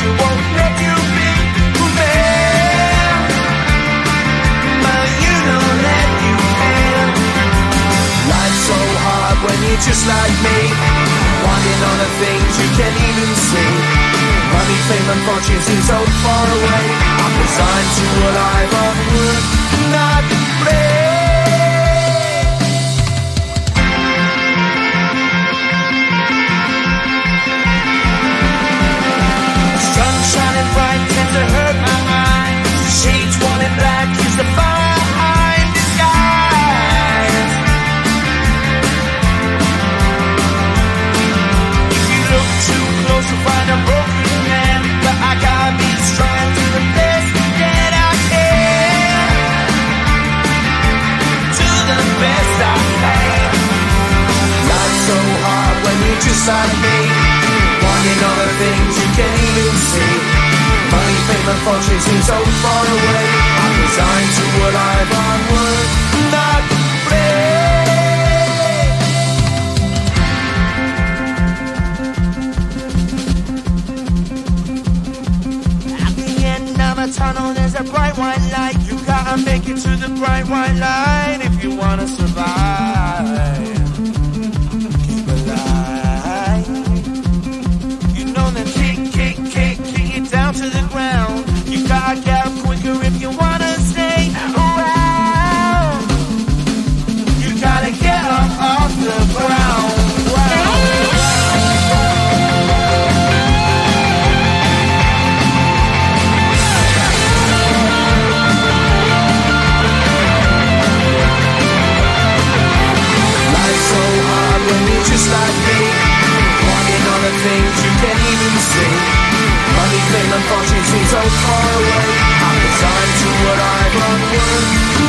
you, won't let you be fair. But you don't let you in. Life's so hard when you're just like me, wanting all the things you can't even see. Money, fame and fortune seem so far away. I'm resigned to a life of work, not play. Sun shining bright tends to hurt my mind. Shades worn in black is the fire behind disguise. If you look too close you'll find a broken man, but I gotta be strong to the best that I can. To the best I can. Life's so hard when you're just like me, wanting all the things you can't even see. Money, fame and fortune seem so far away. I'm resigned to a life on work, not play. At the end of a tunnel there's a bright white light. You gotta make it to the bright white light if you wanna survive. Keep alive. You know that kick it down to the ground. You gotta get up quicker if you wanna stay around. You gotta get up off the ground. Life's so hard when you're just like me, wanting all the things you can't even see. Money, fame and fortune seem so far away. I'm resigned to what I've unworked.